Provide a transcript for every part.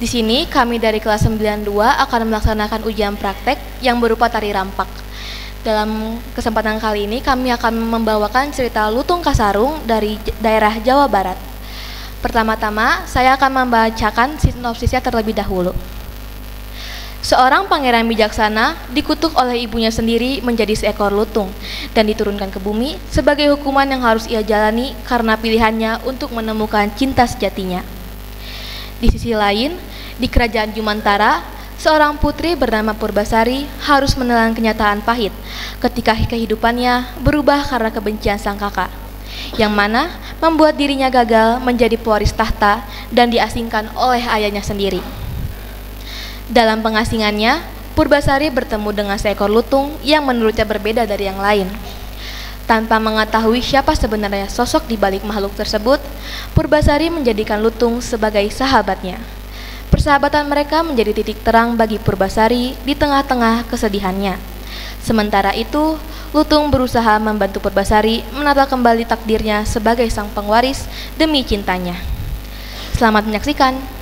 Di sini kami dari kelas 92 akan melaksanakan ujian praktek yang berupa tari rampak. Dalam kesempatan kali ini kami akan membawakan cerita Lutung Kasarung dari daerah Jawa Barat. Pertama-tama saya akan membacakan sinopsisnya terlebih dahulu. Seorang pangeran bijaksana dikutuk oleh ibunya sendiri menjadi seekor lutung dan diturunkan ke bumi sebagai hukuman yang harus ia jalani karena pilihannya untuk menemukan cinta sejatinya. Di sisi lain, di kerajaan Jumantara, seorang putri bernama Purbasari harus menelan kenyataan pahit ketika kehidupannya berubah karena kebencian sang kakak, yang mana membuat dirinya gagal menjadi pewaris tahta dan diasingkan oleh ayahnya sendiri. Dalam pengasingannya, Purbasari bertemu dengan seekor lutung yang menurutnya berbeda dari yang lain. Tanpa mengetahui siapa sebenarnya sosok di balik makhluk tersebut, Purbasari menjadikan lutung sebagai sahabatnya. Persahabatan mereka menjadi titik terang bagi Purbasari di tengah-tengah kesedihannya. Sementara itu, lutung berusaha membantu Purbasari menata kembali takdirnya sebagai sang pengwaris demi cintanya. Selamat menyaksikan.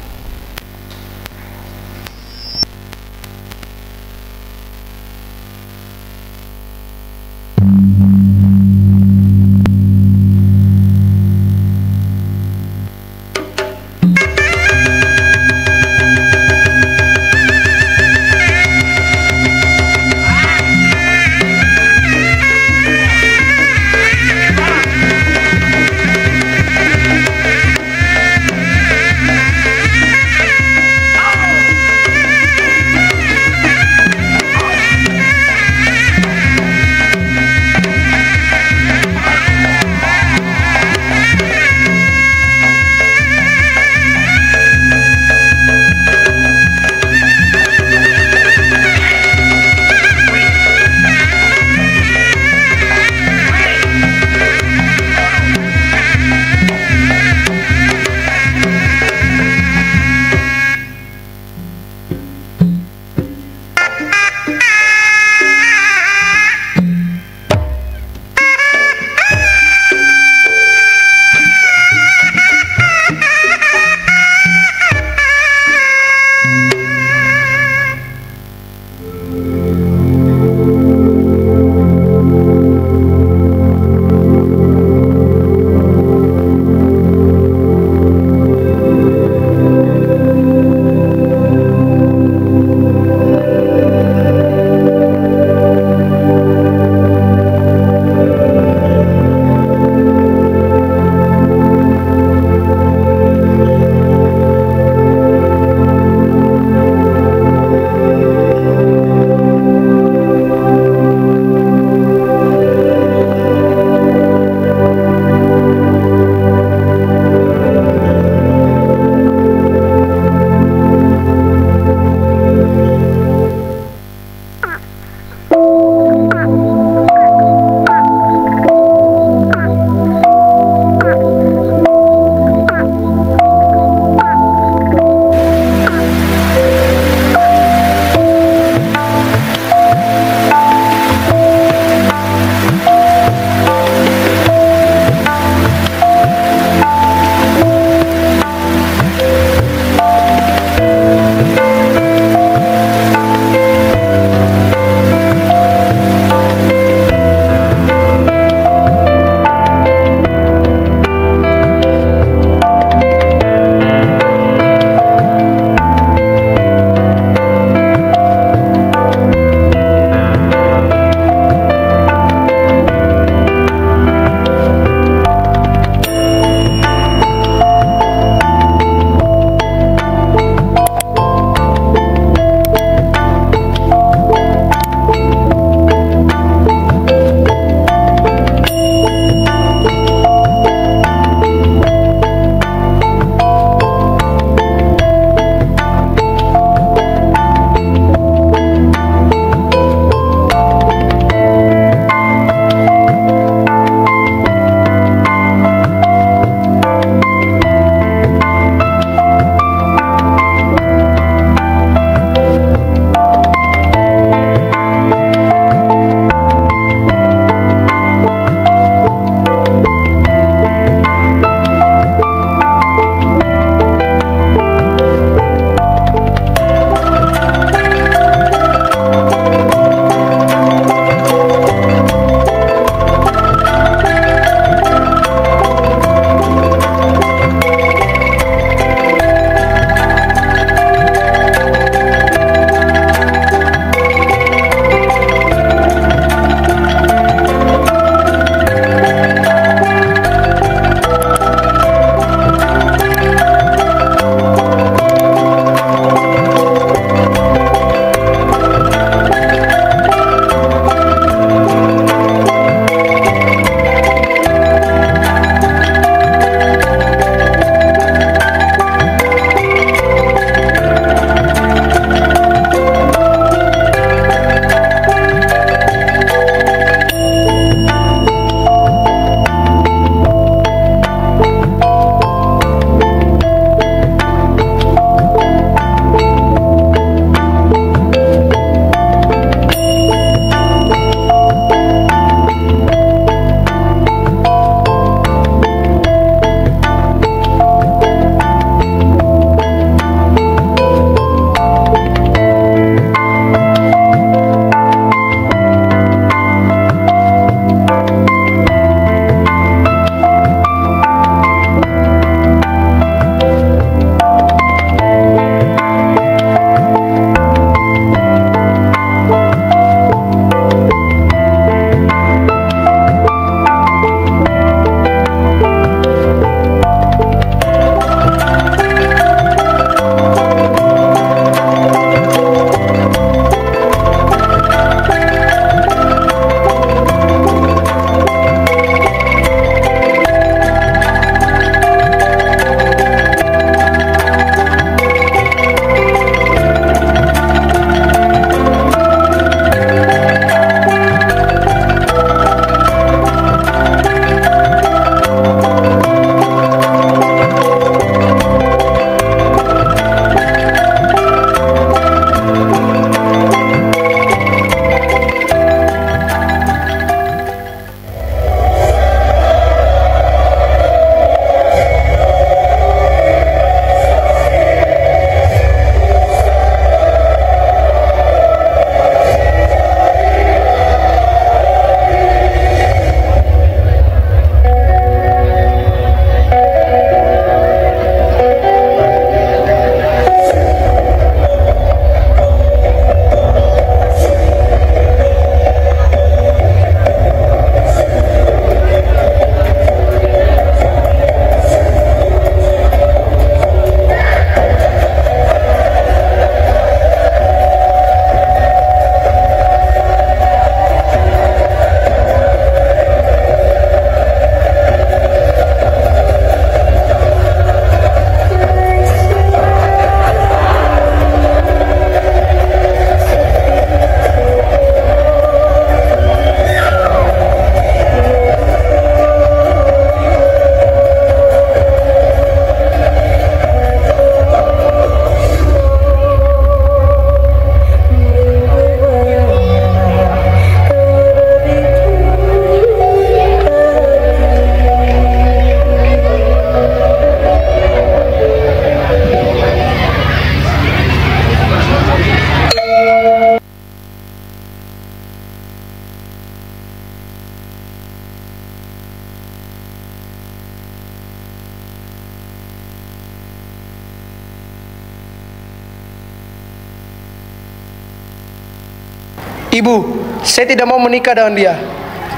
Ibu, saya tidak mau menikah dengan dia.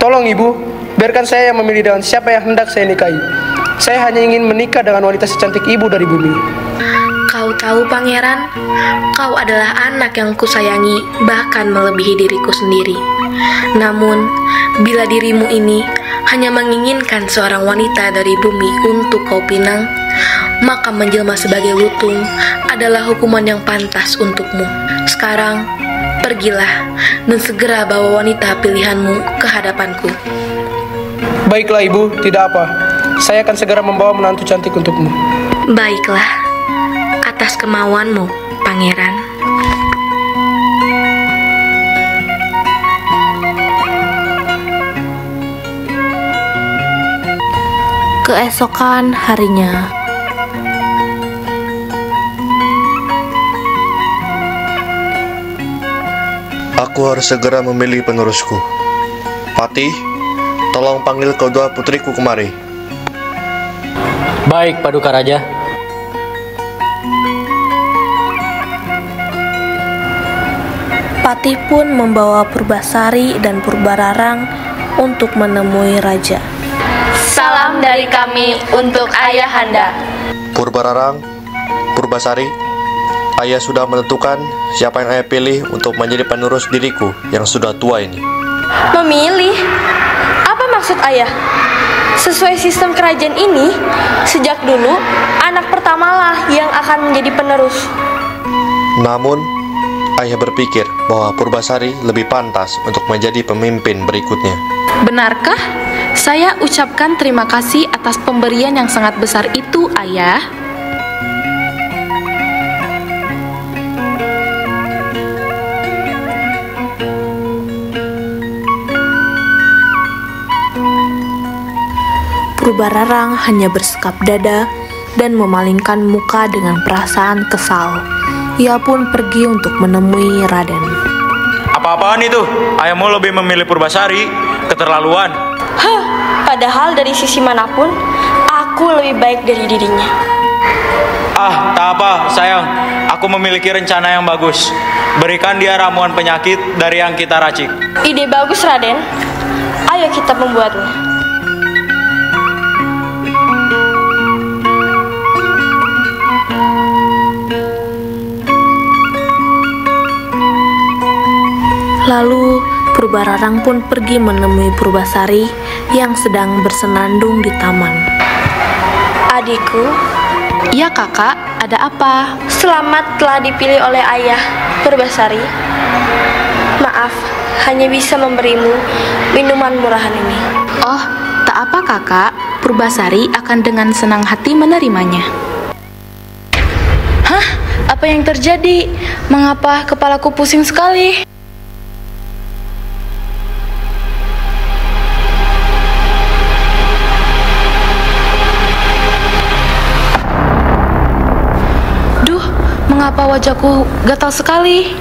Tolong ibu, biarkan saya yang memilih dengan siapa yang hendak saya nikahi. Saya hanya ingin menikah dengan wanita secantik ibu dari bumi. Kau tahu pangeran, kau adalah anak yang kusayangi bahkan melebihi diriku sendiri. Namun, bila dirimu ini hanya menginginkan seorang wanita dari bumi untuk kau pinang, maka menjelma sebagai lutung adalah hukuman yang pantas untukmu. Sekarang, pergilah dan segera bawa wanita pilihanmu ke hadapanku. Baiklah ibu, tidak apa. Saya akan segera membawa menantu cantik untukmu. Baiklah, atas kemauanmu, pangeran. Keesokan harinya, aku harus segera memilih penerusku. Patih, tolong panggil kedua putriku kemari. Baik, Paduka Raja. Patih pun membawa Purbasari dan Purbararang untuk menemui raja. Salam dari kami untuk Ayahanda. Purbararang, Purbasari, ayah sudah menentukan siapa yang ayah pilih untuk menjadi penerus diriku yang sudah tua ini. Memilih? Apa maksud ayah? Sesuai sistem kerajaan ini, sejak dulu anak pertamalah yang akan menjadi penerus. Namun, ayah berpikir bahwa Purbasari lebih pantas untuk menjadi pemimpin berikutnya. Benarkah? Saya ucapkan terima kasih atas pemberian yang sangat besar itu, ayah. Purbararang hanya bersekap dada dan memalingkan muka dengan perasaan kesal. Ia pun pergi untuk menemui Raden. Apa-apaan itu? Ayahmu lebih memilih Purbasari. Keterlaluan. Padahal dari sisi manapun, aku lebih baik dari dirinya. Ah, tak apa, sayang. Aku memiliki rencana yang bagus. Berikan dia ramuan penyakit dari yang kita racik. Ide bagus, Raden. Ayo kita membuatnya. Lalu Purbararang pun pergi menemui Purbasari yang sedang bersenandung di taman. Adikku, Ya kakak, ada apa? selamat telah dipilih oleh ayah, Purbasari. Maaf, hanya bisa memberimu minuman murahan ini. Oh, tak apa kakak, Purbasari akan dengan senang hati menerimanya. Hah? Apa yang terjadi? Mengapa kepalaku pusing sekali? Mengapa wajahku gatal sekali?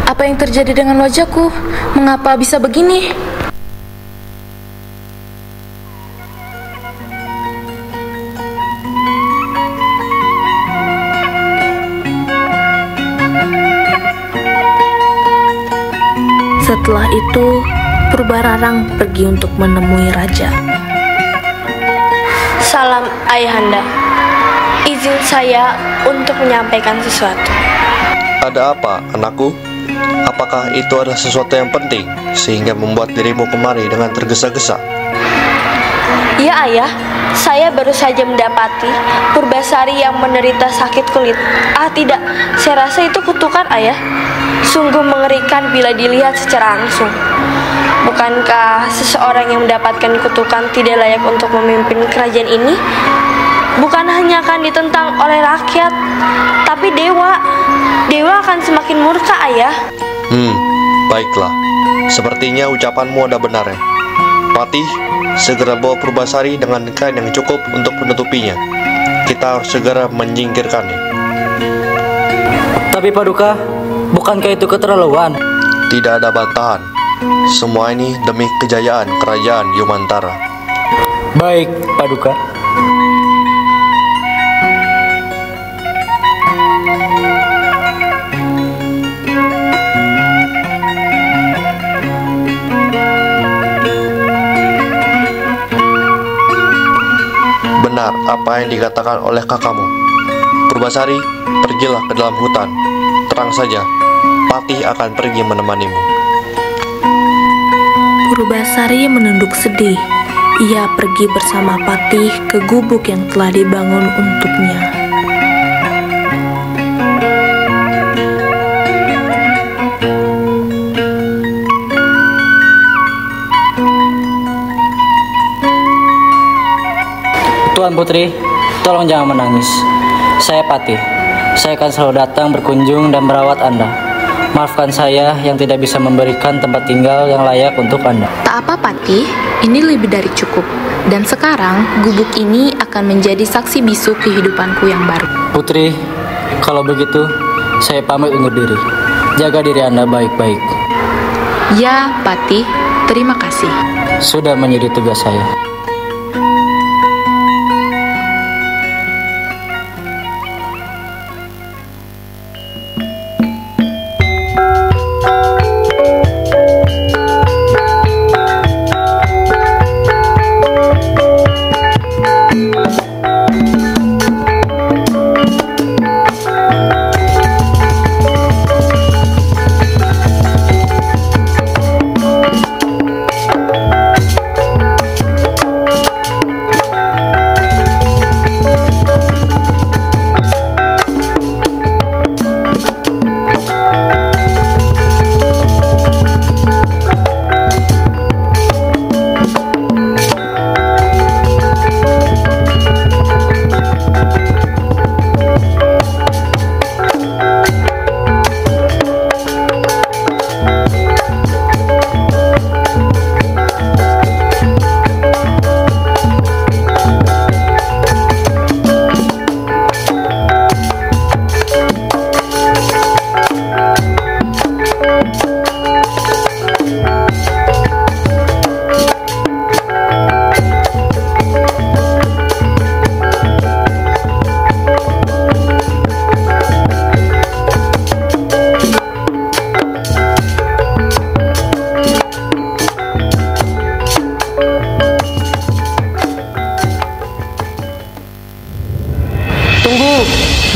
Apa yang terjadi dengan wajahku? Mengapa bisa begini? Setelah itu, Purbararang pergi untuk menemui raja. Salam Ayahanda. Izin saya untuk menyampaikan sesuatu. Ada apa, anakku? Apakah itu adalah sesuatu yang penting sehingga membuat dirimu kemari dengan tergesa-gesa? Ya ayah, saya baru saja mendapati Purbasari yang menderita sakit kulit. Ah tidak, saya rasa itu kutukan ayah. Sungguh mengerikan bila dilihat secara langsung. Bukankah seseorang yang mendapatkan kutukan tidak layak untuk memimpin kerajaan ini? Bukan hanya akan ditentang oleh rakyat, tapi dewa. Dewa akan semakin murka, ayah. Baiklah. Sepertinya ucapanmu ada benar ya. Patih, segera bawa Purbasari dengan kain yang cukup untuk menutupinya. Kita harus segera menyingkirkannya. Tapi Paduka, bukankah itu keterlaluan? Tidak ada bantahan. Semua ini demi kejayaan kerajaan Yumantara. Baik, Paduka. benar apa yang dikatakan oleh kakakmu. Purbasari, pergilah ke dalam hutan. Terang saja, Patih akan pergi menemanimu. Purbasari menunduk sedih. Ia pergi bersama Patih ke gubuk yang telah dibangun untuknya. Tuan Putri, tolong jangan menangis. Saya Patih. Saya akan selalu datang berkunjung dan merawat Anda. Maafkan saya yang tidak bisa memberikan tempat tinggal yang layak untuk Anda. Tak apa, Patih. Ini lebih dari cukup. Dan sekarang, gubuk ini akan menjadi saksi bisu kehidupanku yang baru. Putri, kalau begitu, saya pamit undur diri. Jaga diri Anda baik-baik. Ya, Patih. Terima kasih. Sudah menjadi tugas saya.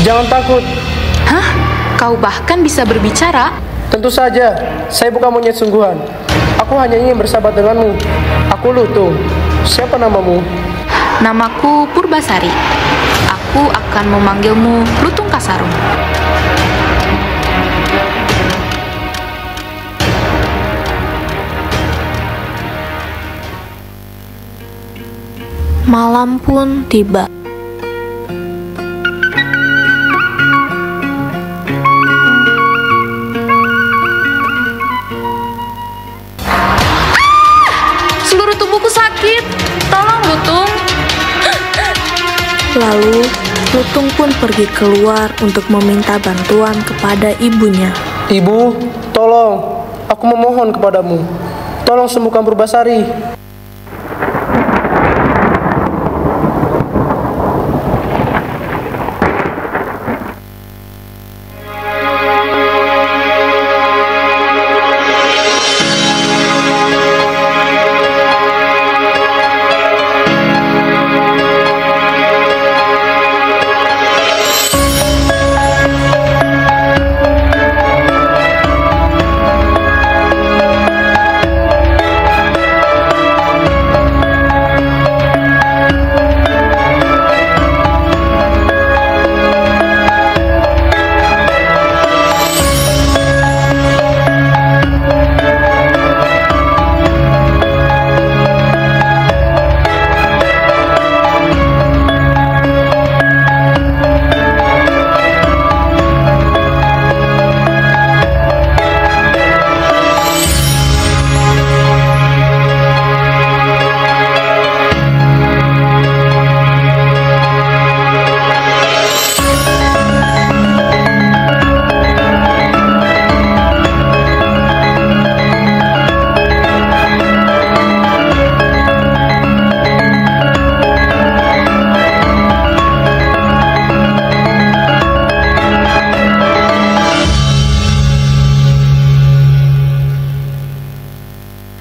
Jangan takut. Hah? Kau bahkan bisa berbicara? Tentu saja, saya bukan monyet sungguhan. Aku hanya ingin bersahabat denganmu. Aku Lutung. Siapa namamu? Namaku Purbasari. Aku akan memanggilmu Lutung Kasarung. Malam pun tiba. Seluruh tubuhku sakit. Tolong, Lutung. Lalu, Lutung pun pergi keluar untuk meminta bantuan kepada ibunya. Ibu, tolong. Aku memohon kepadamu. Tolong sembuhkan Purbasari.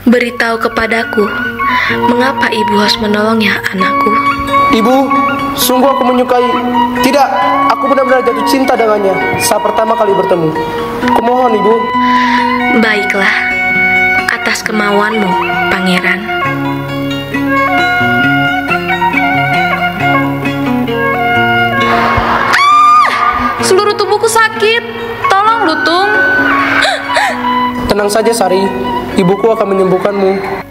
Beritahu kepadaku, mengapa ibu harus menolongnya, anakku? Ibu, sungguh aku menyukai. Tidak, aku benar-benar jatuh cinta dengannya saat pertama kali bertemu. Kumohon, Ibu. Baiklah, atas kemauanmu, Pangeran. Seluruh tubuhku sakit. Tolong, Lutung. Tenang saja, Sari. Ibuku akan menyembuhkanmu.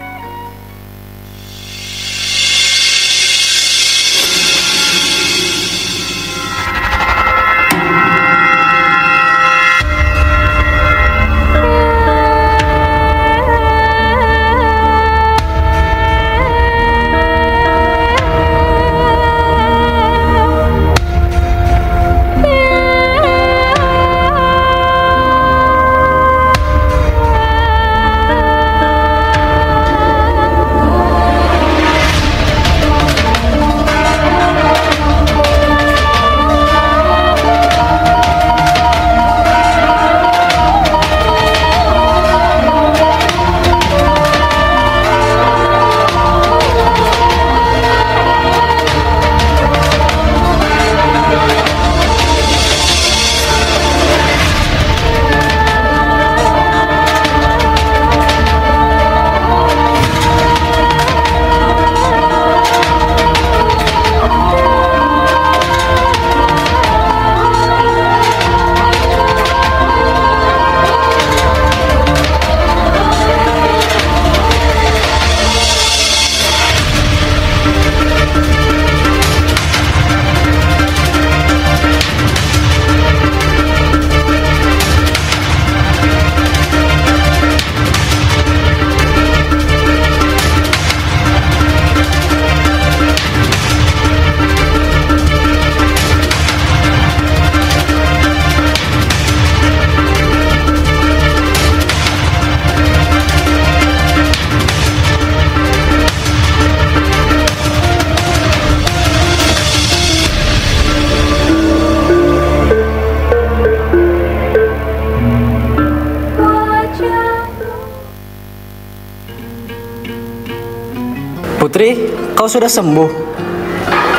Putri, kau sudah sembuh.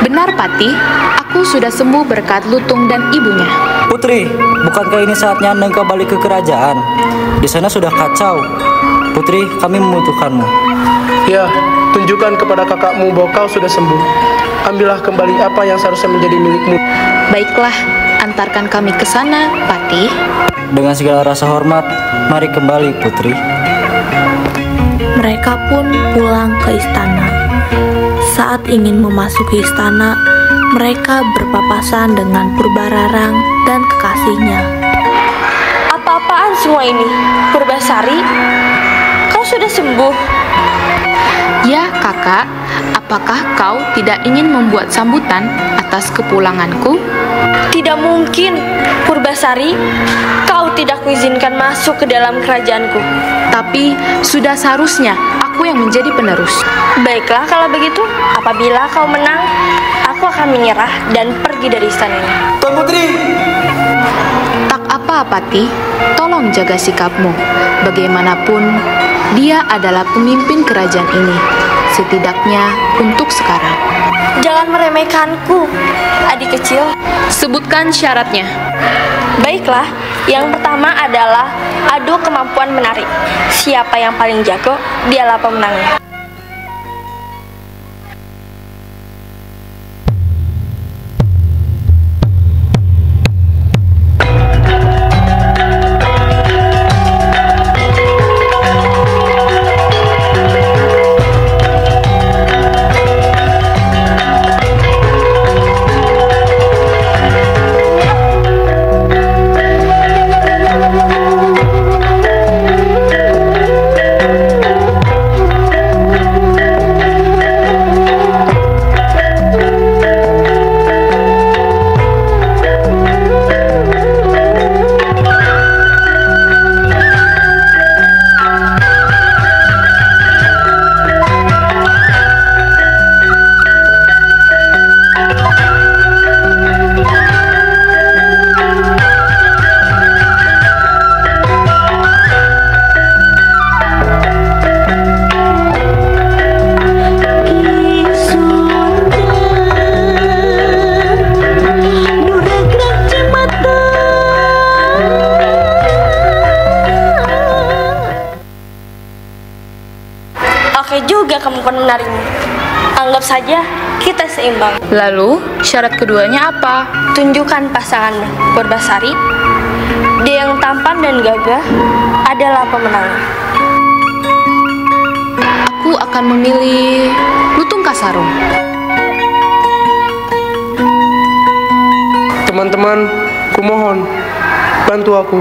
Benar, Patih. Aku sudah sembuh berkat Lutung dan ibunya. Putri, bukankah ini saatnya Anda kembali ke kerajaan? Di sana sudah kacau. Putri, kami membutuhkanmu. Ya, tunjukkan kepada kakakmu bahwa kau sudah sembuh. Ambillah kembali apa yang seharusnya menjadi milikmu. Baiklah, antarkan kami ke sana, Patih. Dengan segala rasa hormat, mari kembali, Putri. Mereka pun pulang ke istana. Saat ingin memasuki istana, mereka berpapasan dengan Purbararang dan kekasihnya. Apa-apaan semua ini? Purbasari, kau sudah sembuh? Ya, kakak. Apakah kau tidak ingin membuat sambutan atas kepulanganku? Tidak mungkin, Purbasari. Kau tidak kuizinkan masuk ke dalam kerajaanku. Tapi sudah seharusnya aku yang menjadi penerus. Baiklah kalau begitu, apabila kau menang, aku akan menyerah dan pergi dari istana ini. Tuan Putri! Tak apa, Patih. Tolong jaga sikapmu. Bagaimanapun, dia adalah pemimpin kerajaan ini. Setidaknya untuk sekarang. Jangan meremehkanku, adik kecil. Sebutkan syaratnya. Baiklah, yang pertama adalah adu kemampuan menari. Siapa yang paling jago, dialah pemenangnya. perempuan menarimu. Anggap saja kita seimbang. Lalu, syarat keduanya apa? Tunjukkan pasanganmu, Purbasari. Dia yang tampan dan gagah adalah pemenangnya. Aku akan memilih Lutung Kasarung. Teman-teman, kumohon, bantu aku.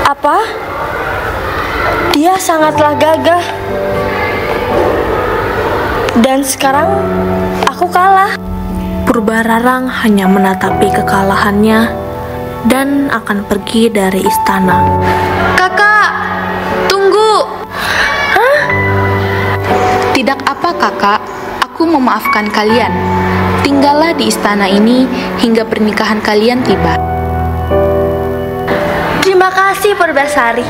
Apa? Dia sangatlah gagah. Dan sekarang aku kalah. Purbararang hanya menatapi kekalahannya dan akan pergi dari istana. Kakak, tunggu. Hah? Tidak apa kakak, aku memaafkan kalian. Tinggallah di istana ini hingga pernikahan kalian tiba. Terima kasih Purbasari.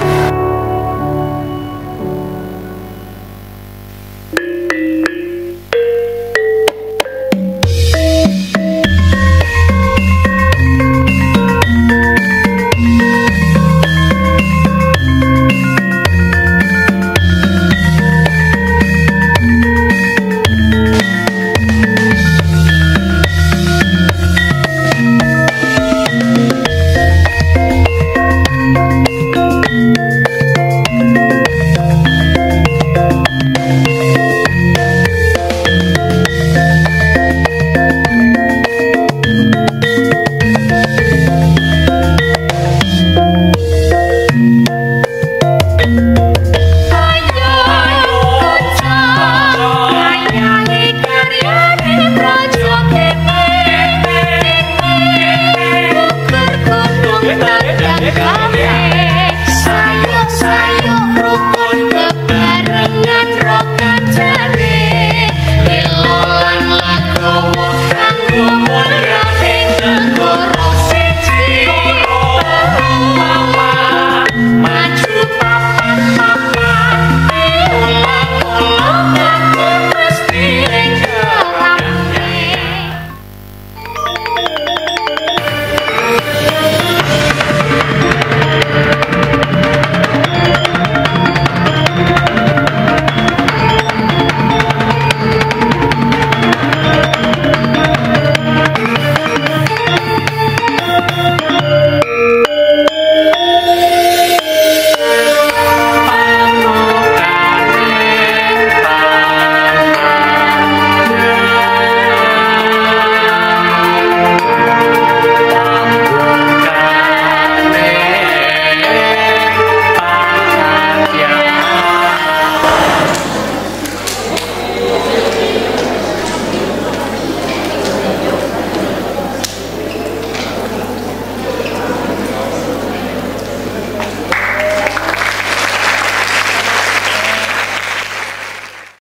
Sayur, sayur.